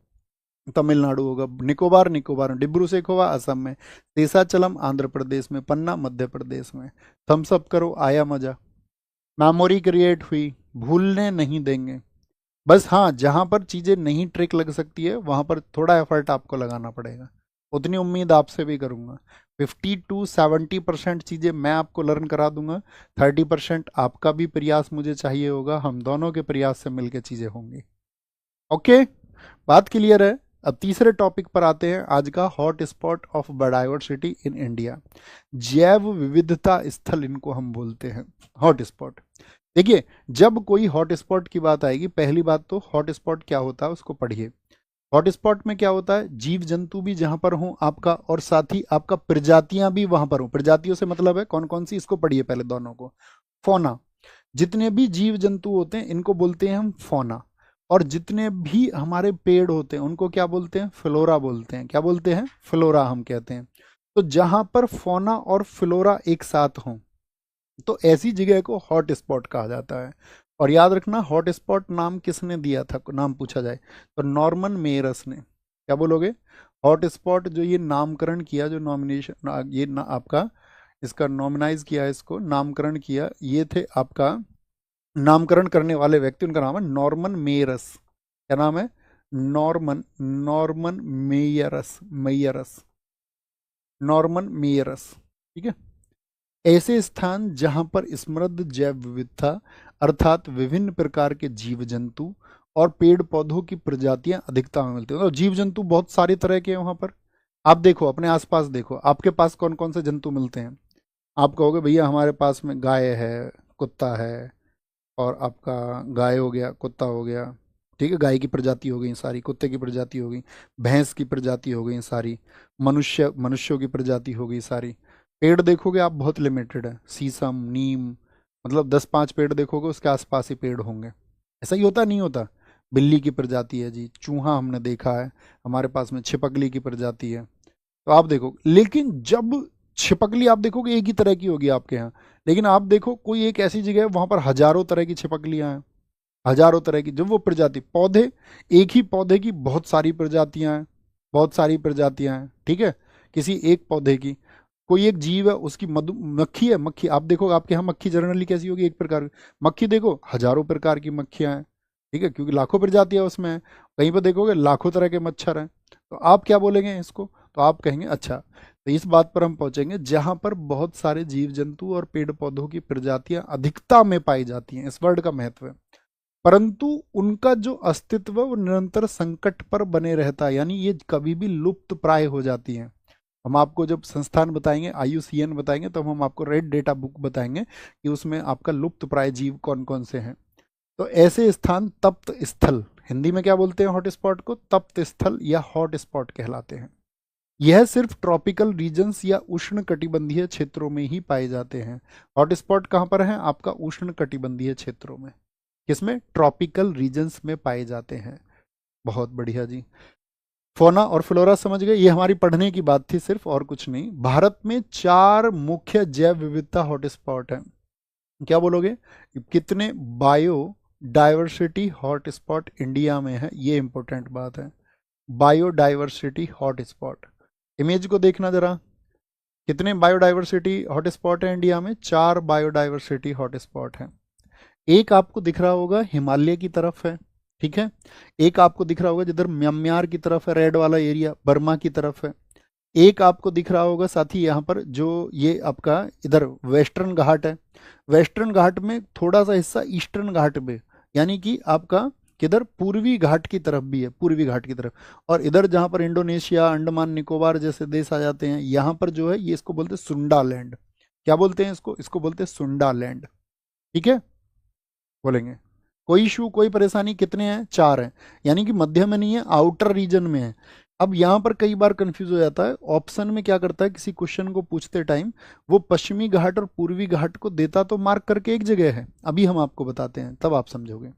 तमिलनाडु होगा। निकोबार, निकोबार, डिब्रू सेखोवा असम में। शेषाचलम आंध्र प्रदेश में। पन्ना मध्य प्रदेश में। थम्स अप करो, आया मजा, मेमोरी क्रिएट हुई, भूलने नहीं देंगे। बस हाँ, जहां पर चीजें नहीं ट्रिक लग सकती है वहां पर थोड़ा एफर्ट आपको लगाना पड़ेगा, उतनी उम्मीद आपसे भी करूंगा। 50 to 70% चीजें मैं आपको लर्न करा दूंगा, 30% आपका भी प्रयास मुझे चाहिए होगा, हम दोनों के प्रयास से मिलकर चीजें होंगी। ओके, बात क्लियर है। अब तीसरे टॉपिक पर आते हैं, आज का hot spot of biodiversity in India. जैव विविधता स्थल इनको हम बोलते हैं, हॉट स्पॉट। देखिए, जब कोई हॉट स्पॉट की बात आएगी, पहली बात तो हॉट स्पॉट क्या होता है उसको पढ़िए। हॉट स्पॉट में क्या होता है, जीव जंतु भी जहां पर हो आपका, और साथ ही आपका प्रजातियां भी वहां पर हो। प्रजातियों से मतलब है कौन कौन सी, इसको पढ़िए पहले दोनों को। फौना, जितने भी जीव जंतु होते हैं इनको बोलते हैं हम फौना। और जितने भी हमारे पेड़ होते हैं उनको क्या बोलते हैं, फ्लोरा बोलते हैं। क्या बोलते हैं, फ्लोरा हम कहते हैं। तो जहां पर फौना और फ्लोरा एक साथ हों तो ऐसी जगह को हॉट स्पॉट कहा जाता है। और याद रखना, हॉट स्पॉट नाम किसने दिया था, नाम पूछा जाए तो नॉर्मन मेयरस ने। क्या बोलोगे, हॉट स्पॉट जो ये नामकरण किया, जो नॉमिनेशन ये आपका इसका नॉमिनाइज किया, इसको नामकरण किया, ये थे आपका नामकरण करने वाले व्यक्ति, उनका नाम है नॉर्मन मेयरस। क्या नाम है, नॉर्मन नॉर्मन मेयरस मेयरस नॉर्मन मेयरस। ठीक है। ऐसे स्थान जहां पर समृद्ध जैव विविधता अर्थात विभिन्न प्रकार के जीव जंतु और पेड़ पौधों की प्रजातियां अधिकता में मिलती हैं। तो जीव जंतु बहुत सारी तरह के हैं वहां पर। आप देखो अपने आसपास, देखो आपके पास कौन कौन से जंतु मिलते हैं। आप कहोगे भैया हमारे पास में गाय है, कुत्ता है, और आपका गाय हो गया, कुत्ता हो गया, ठीक है, गाय की प्रजाति हो गई सारी, कुत्ते की प्रजाति हो गई, भैंस की प्रजाति हो गई सारी, मनुष्यों की प्रजाति हो गई सारी। पेड़ देखोगे आप बहुत लिमिटेड है, शीशम नीम, मतलब 10-5 पेड़ देखोगे उसके आसपास ही पेड़ होंगे। ऐसा ही होता नहीं होता। बिल्ली की प्रजाति है जी, चूहा हमने देखा है, हमारे पास में छिपकली की प्रजाति है। तो आप देखो, लेकिन जब छिपकली आप देखोगे एक ही तरह की होगी आपके यहाँ, लेकिन आप देखो कोई एक ऐसी जगह है वहां पर हजारों तरह की छिपकलियां हैं, हजारों तरह की। जब वो प्रजाति पौधे, एक ही पौधे की बहुत सारी प्रजातियां हैं, बहुत सारी प्रजातियां हैं, ठीक है, किसी एक पौधे की। कोई एक जीव है उसकी मधु मक्खी है, मक्खी आप देखो आपके यहाँ मक्खी जनरली कैसी होगी, एक प्रकार की मक्खी, देखो हजारों प्रकार की मक्खियां हैं, ठीक है, क्योंकि लाखों प्रजातियां उसमें हैं। कहीं पर देखोगे लाखों तरह के मच्छर हैं। तो आप क्या बोलेंगे इसको, तो आप कहेंगे अच्छा। तो इस बात पर हम पहुंचेंगे जहां पर बहुत सारे जीव जंतु और पेड़ पौधों की प्रजातियां अधिकता में पाई जाती हैं, इस वर्ड का महत्व है। परंतु उनका जो अस्तित्व वो निरंतर संकट पर बने रहता है, यानी ये कभी भी लुप्त प्राय हो जाती हैं। हम आपको जब संस्थान बताएंगे, IUCN बताएंगे, तब हम आपको रेड डेटा बुक बताएंगे कि उसमें आपका लुप्त प्राय जीव कौन कौन से हैं। तो ऐसे स्थान तप्त स्थल, हिंदी में क्या बोलते हैं हॉट स्पॉट को, तप्त स्थल या हॉट स्पॉट कहलाते हैं। यह सिर्फ ट्रॉपिकल रीजन्स या उष्ण कटिबंधीय क्षेत्रों में ही पाए जाते हैं। हॉट स्पॉट कहाँ पर है आपका, उष्ण कटिबंधीय क्षेत्रों में, किसमें, ट्रॉपिकल रीजन्स में पाए जाते हैं। बहुत बढ़िया जी। फोना और फ्लोरा समझ गए, ये हमारी पढ़ने की बात थी सिर्फ, और कुछ नहीं। भारत में 4 मुख्य जैव विविधता हॉटस्पॉट है। क्या बोलोगे, कितने बायो डाइवर्सिटी हॉटस्पॉट इंडिया में है, ये इंपॉर्टेंट बात है। बायोडाइवर्सिटी हॉटस्पॉट, इमेज को देखना जरा, कितने बायोडाइवर्सिटी हॉटस्पॉट है इंडिया में, 4 बायोडाइवर्सिटी हॉटस्पॉट है। एक आपको दिख रहा होगा हिमालय की तरफ है, ठीक है। एक आपको दिख रहा होगा जिधर म्यांमार की तरफ है, रेड वाला एरिया बर्मा की तरफ है। एक आपको दिख रहा होगा साथी यहाँ पर जो ये आपका इधर वेस्टर्न घाट है, वेस्टर्न घाट में थोड़ा सा हिस्सा ईस्टर्न घाट में, यानी कि आपका किधर, पूर्वी घाट की तरफ भी है, पूर्वी घाट की तरफ। और इधर जहाँ पर इंडोनेशिया अंडमान निकोबार जैसे देश आ जाते हैं, यहाँ पर जो है ये इसको बोलते हैं सुंडा लैंड। क्या बोलते हैं इसको, इसको बोलते हैं सुंडा लैंड, ठीक है, बोलेंगे। कोई इशू कोई परेशानी, कितने हैं, 4 हैं, यानी कि मध्य में नहीं है, आउटर रीजन में है। अब यहाँ पर कई बार कंफ्यूज हो जाता है, ऑप्शन में क्या करता है किसी क्वेश्चन को पूछते टाइम, वो पश्चिमी घाट और पूर्वी घाट को देता तो मार्क करके एक जगह है, अभी हम आपको बताते हैं तब आप समझोगे।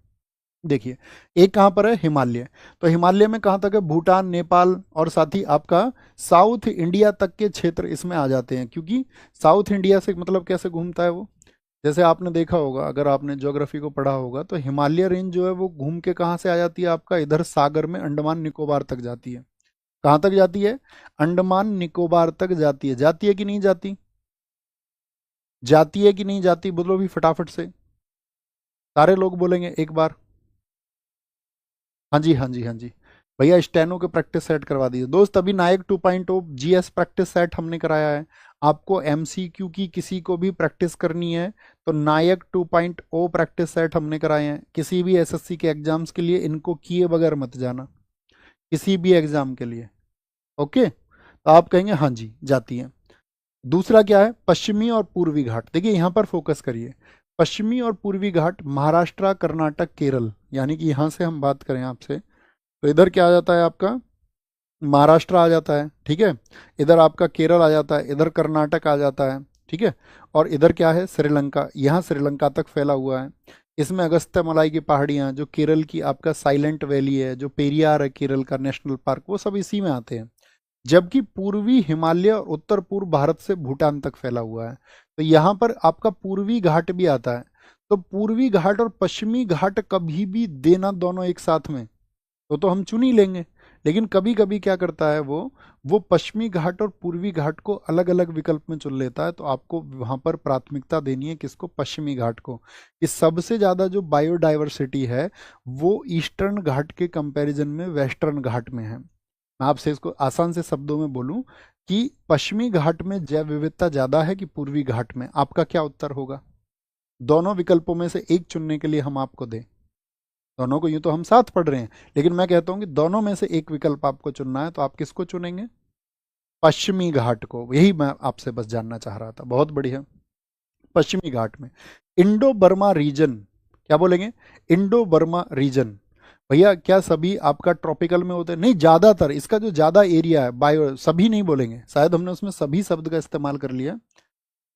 देखिए, एक कहाँ पर है, हिमालय। तो हिमालय में कहाँ तक है, भूटान, नेपाल, और साथ ही आपका साउथ इंडिया तक के क्षेत्र इसमें आ जाते हैं, क्योंकि साउथ इंडिया से मतलब कैसे घूमता है वो, जैसे आपने देखा होगा, अगर आपने ज्योग्राफी को पढ़ा होगा, तो हिमालय रेंज जो है वो घूम के कहाँ से आ जाती है आपका, इधर सागर में अंडमान निकोबार तक जाती है। कहाँ तक जाती है, अंडमान निकोबार तक जाती है। जाती है कि नहीं जाती, जाती है कि नहीं जाती, बोलो भी फटाफट से, सारे लोग बोलेंगे एक बार। हाँ जी, हाँ जी, हाँ जी। भैया स्टेनो के प्रैक्टिस सेट करवा दीजिए दोस्त। अभी नायक 2.0 GS प्रैक्टिस सेट हमने कराया है। आपको MCQ की किसी को भी प्रैक्टिस करनी है तो नायक 2.0 प्रैक्टिस सेट हमने कराए हैं। किसी भी SSC के एग्जाम्स के लिए इनको किए बगैर मत जाना, किसी भी एग्जाम के लिए, ओके। तो आप कहेंगे हाँ जी जाती है। दूसरा क्या है, पश्चिमी और पूर्वी घाट। देखिए यहाँ पर फोकस करिए, पश्चिमी और पूर्वी घाट महाराष्ट्र, कर्नाटक, केरल, यानी कि यहाँ से हम बात करें आपसे, तो इधर क्या आ जाता है आपका, महाराष्ट्र आ जाता है, ठीक है, इधर आपका केरल आ जाता है, इधर कर्नाटक आ जाता है, ठीक है, और इधर क्या है, श्रीलंका, यहाँ श्रीलंका तक फैला हुआ है। इसमें अगस्त्यमलाई की पहाड़ियाँ, जो केरल की आपका साइलेंट वैली है, जो पेरियार है केरल का नेशनल पार्क, वो सब इसी में आते हैं। जबकि पूर्वी हिमालय और उत्तर पूर्व भारत से भूटान तक फैला हुआ है। तो यहाँ पर आपका पूर्वी घाट भी आता है। तो पूर्वी घाट और पश्चिमी घाट कभी भी देना दोनों एक साथ में तो हम चुन ही लेंगे। लेकिन कभी कभी क्या करता है वो पश्चिमी घाट और पूर्वी घाट को अलग अलग विकल्प में चुन लेता है। तो आपको वहां पर प्राथमिकता देनी है किसको? पश्चिमी घाट को। इस सबसे ज्यादा जो बायोडाइवर्सिटी है वो ईस्टर्न घाट के कंपैरिजन में वेस्टर्न घाट में है। मैं आपसे इसको आसान से शब्दों में बोलूं कि पश्चिमी घाट में जैव विविधता ज्यादा है कि पूर्वी घाट में? आपका क्या उत्तर होगा? दोनों विकल्पों में से एक चुनने के लिए हम आपको दें, दोनों को, यूं तो हम साथ पढ़ रहे हैं लेकिन मैं कहता हूं कि दोनों में से एक विकल्प आपको चुनना है, तो आप किसको चुनेंगे? पश्चिमी घाट को। यही मैं आपसे बस जानना चाह रहा था। बहुत बढ़िया। पश्चिमी घाट में इंडो बर्मा रीजन, क्या बोलेंगे? Indo Burma region. भैया क्या सभी आपका ट्रॉपिकल में होते हैं? नहीं, ज्यादातर। इसका जो ज्यादा एरिया है, बायो, सभी नहीं बोलेंगे, शायद हमने उसमें सभी शब्द का इस्तेमाल कर लिया,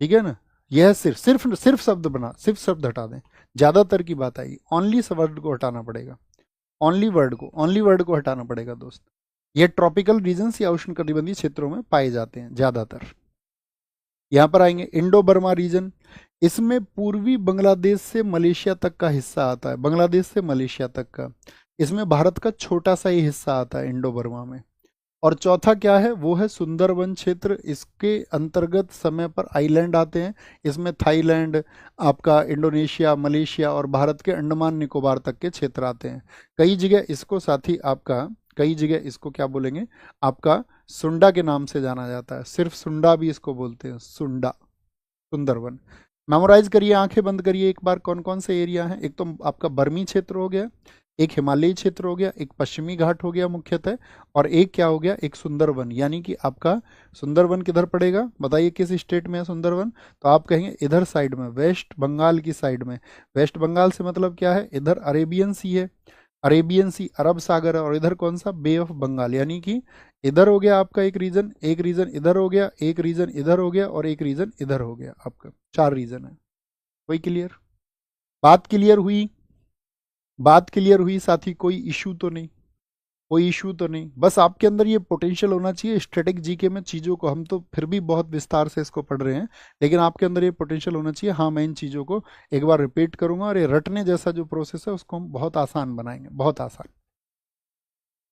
ठीक है ना। यह सिर्फ सिर्फ सिर्फ शब्द बना, सिर्फ शब्द हटा दें, ज्यादातर की बात आई। ओनली वर्ड को हटाना पड़ेगा, ओनली वर्ड को हटाना पड़ेगा दोस्त। ये ट्रॉपिकल रीजन्स या उष्णकटिबंधीय क्षेत्रों में पाए जाते हैं ज्यादातर। यहां पर आएंगे इंडो बर्मा रीजन। इसमें पूर्वी बांग्लादेश से मलेशिया तक का हिस्सा आता है, बांग्लादेश से मलेशिया तक का। इसमें भारत का छोटा सा ही हिस्सा आता है इंडो बर्मा में। और चौथा क्या है? वो है सुंदरवन क्षेत्र। इसके अंतर्गत समय पर आइलैंड आते हैं। इसमें थाईलैंड, आपका इंडोनेशिया, मलेशिया और भारत के अंडमान निकोबार तक के क्षेत्र आते हैं। कई जगह इसको साथी आपका, कई जगह इसको क्या बोलेंगे? आपका सुंडा के नाम से जाना जाता है, सिर्फ सुंडा भी इसको बोलते हैं, सुंडा, सुंदरवन। मेमोराइज करिए, आंखें बंद करिए एक बार, कौन कौन से एरिया हैं। एक तो आपका बर्मी क्षेत्र हो गया, एक हिमालयी क्षेत्र हो गया, एक पश्चिमी घाट हो गया मुख्यतः, और एक क्या हो गया? एक सुंदरवन। यानी कि आपका सुंदरवन किधर पड़ेगा? बताइए किस स्टेट में है सुंदरवन? तो आप कहेंगे इधर साइड में, वेस्ट बंगाल की साइड में। वेस्ट बंगाल से मतलब क्या है? इधर अरेबियन सी है, अरेबियन सी, अरब सागर है, और इधर कौन सा? बे ऑफ बंगाल। यानी कि इधर हो गया आपका एक रीजन, एक रीजन इधर हो गया, एक रीजन इधर हो गया, और एक रीजन इधर हो गया। आपका 4 रीजन है। कोई क्लियर? बात क्लियर हुई? बात क्लियर हुई साथी? कोई इशू तो नहीं? कोई इशू तो नहीं? बस आपके अंदर ये पोटेंशियल होना चाहिए। स्टैटिक जीके में चीज़ों को हम तो फिर भी बहुत विस्तार से इसको पढ़ रहे हैं, लेकिन आपके अंदर ये पोटेंशियल होना चाहिए। हाँ, मैं इन चीज़ों को एक बार रिपीट करूंगा, और ये रटने जैसा जो प्रोसेस है उसको हम बहुत आसान बनाएंगे, बहुत आसान।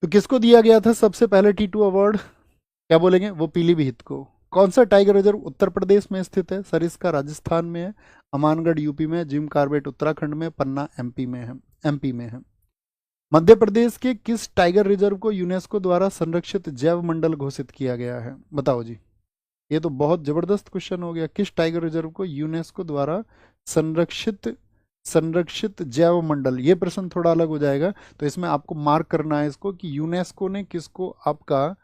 तो किसको दिया गया था सबसे पहले T2 अवार्ड? क्या बोलेंगे? वो पीलीभीत को। कौन सा टाइगर रिजर्व उत्तर प्रदेश में स्थित है? सरिस्का राजस्थान में है, अमानगढ़ यूपी में है, जिम कार्बेट उत्तराखंड में, पन्ना एमपी में है। मध्य प्रदेश के किस टाइगर रिजर्व को यूनेस्को द्वारा संरक्षित जैव मंडल घोषित किया गया है? बताओ जी। ये तो बहुत जबरदस्त क्वेश्चन हो गया। किस टाइगर रिजर्व को यूनेस्को द्वारा संरक्षित संरक्षित जैव मंडल? ये प्रश्न थोड़ा अलग हो जाएगा, तो इसमें आपको मार्क करना है इसको कि यूनेस्को ने किसको आपका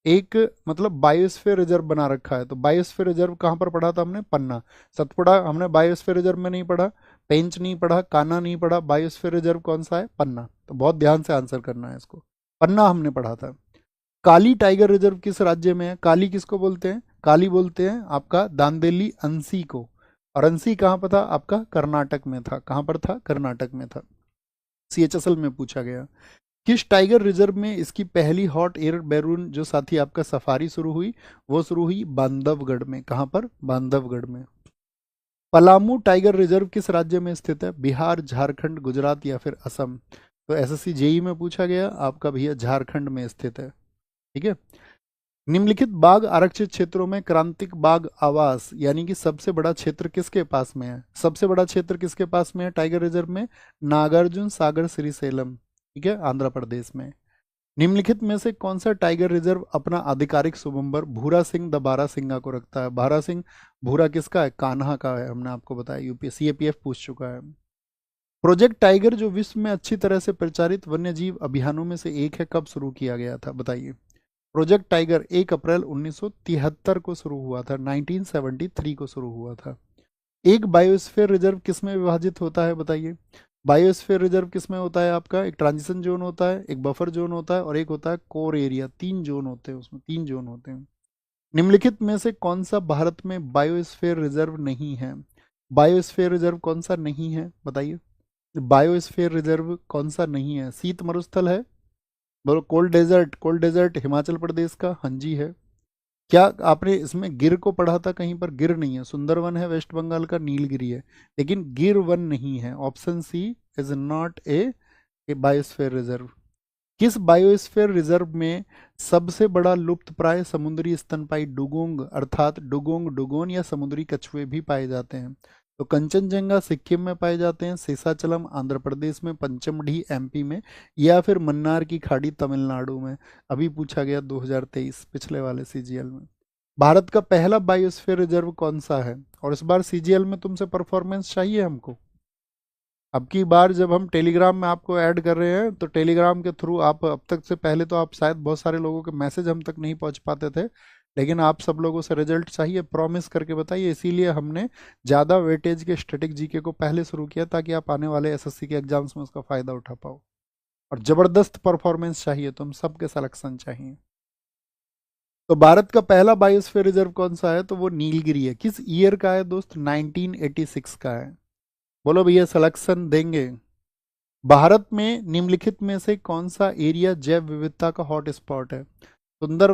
एक मतलब बायोस्फीयर रिजर्व बना रखा है। तो बायोस्फीयर रिजर्व कहाँ पर पढ़ा था हमने? पन्ना। सतपुड़ा हमने बायोस्फीयर रिजर्व में नहीं पढ़ा, पेंच नहीं पढ़ा, कान्हा नहीं पढ़ा। बायोस्फीयर रिजर्व कौन सा है? पन्ना। तो बहुत ध्यान से आंसर करना है इसको, पन्ना हमने पढ़ा था। काली टाइगर रिजर्व किस राज्य में है? काली किसको बोलते हैं? काली बोलते हैं आपका दांदेली अंसी को। और अंसी कहाँ पर था? आपका कर्नाटक में था। कहाँ पर था? कर्नाटक में था। CHSL में पूछा गया। किस टाइगर रिजर्व में इसकी पहली हॉट एयर बैलून जो साथी आपका सफारी शुरू हुई? वो शुरू हुई बांधवगढ़ में। कहाँ पर? बांधवगढ़ में। पलामू टाइगर रिजर्व किस राज्य में स्थित है? बिहार, झारखंड, गुजरात या फिर असम? तो SSC JEE में पूछा गया आपका भैया, झारखंड में स्थित है। ठीक है। निम्नलिखित बाघ आरक्षित क्षेत्रों में क्रांतिक बाघ आवास यानी कि सबसे बड़ा क्षेत्र किसके पास में है? सबसे बड़ा क्षेत्र किसके पास में है टाइगर रिजर्व में? नागार्जुन सागर श्रीशैलम, ठीक है, आंध्र प्रदेश में। निम्नलिखित में से कौन सा टाइगर रिजर्व अपना आधिकारिक शुभंबर भूरा सिंह द बारह सिंगा को रखता है? बारह सिंह, भूरा किसका है? कान्हा का है, हमने आपको बताया, यूपीएससी APF पूछ चुका है। प्रोजेक्ट टाइगर जो विश्व में अच्छी तरह से प्रचारित वन्यजीव अभियानों में से एक है, कब शुरू किया गया था? बताइए। प्रोजेक्ट टाइगर 1 अप्रैल 1973 को शुरू हुआ था, 1973 को शुरू हुआ था। एक बायोस्फीयर रिजर्व किसमें विभाजित होता है? बताइए। बायोस्फीयर रिजर्व किसमें होता है आपका? एक ट्रांजिशन जोन होता है, एक बफर जोन होता है, और एक होता है कोर एरिया। 3 जोन होते हैं उसमें, 3 जोन होते हैं। निम्नलिखित में से कौन सा भारत में बायोस्फीयर रिजर्व नहीं है? बायोस्फीयर रिजर्व कौन सा नहीं है? बताइए। बायोस्फीयर रिजर्व कौन सा नहीं है? शीत मरुस्थल है? बोलो। Cold desert? Cold desert Himachal Pradesh का, हाँ जी है। क्या आपने इसमें गिर को पढ़ा था? कहीं पर गिर नहीं है। सुंदरवन है वेस्ट बंगाल का, नीलगिरी है, लेकिन गिर वन नहीं है। Option C is not a biosphere reserve. किस बायोस्फीयर रिजर्व में सबसे बड़ा लुप्तप्राय समुद्री स्तनपायी डुगोंग अर्थात डुगोंग डुगोन या समुद्री कछुए भी पाए जाते हैं? तो कंचनजंगा सिक्किम में पाए जाते हैं, शेषाचलम आंध्र प्रदेश में, पंचमढ़ी एमपी में, या फिर मन्नार की खाड़ी तमिलनाडु में? अभी पूछा गया 2023 पिछले वाले सीजीएल में। भारत का पहला बायोस्फीयर रिजर्व कौन सा है? और इस बार सीजीएल में तुमसे परफॉर्मेंस चाहिए हमको। अब की बार जब हम टेलीग्राम में आपको ऐड कर रहे हैं तो टेलीग्राम के थ्रू आप, अब तक से पहले तो आप शायद बहुत सारे लोगों के मैसेज हम तक नहीं पहुंच पाते थे, लेकिन आप सब लोगों से रिजल्ट चाहिए, प्रॉमिस करके बताइए। इसीलिए हमने ज़्यादा वेटेज के स्टैटिक जीके को पहले शुरू किया ताकि आप आने वाले एसएससी के एग्जाम्स में उसका फ़ायदा उठा पाओ। और ज़बरदस्त परफॉर्मेंस चाहिए, तो हम सबके सिलेक्शन चाहिए। तो भारत का पहला बायोस्फीयर रिजर्व कौन सा है? तो वो नीलगिरी है। किस ईयर का है दोस्त? 1986 का है। बोलो भैया, सिलेक्शन देंगे? भारत में निम्नलिखित में से कौन सा एरिया जैव विविधता का हॉट स्पॉट है? सुंदर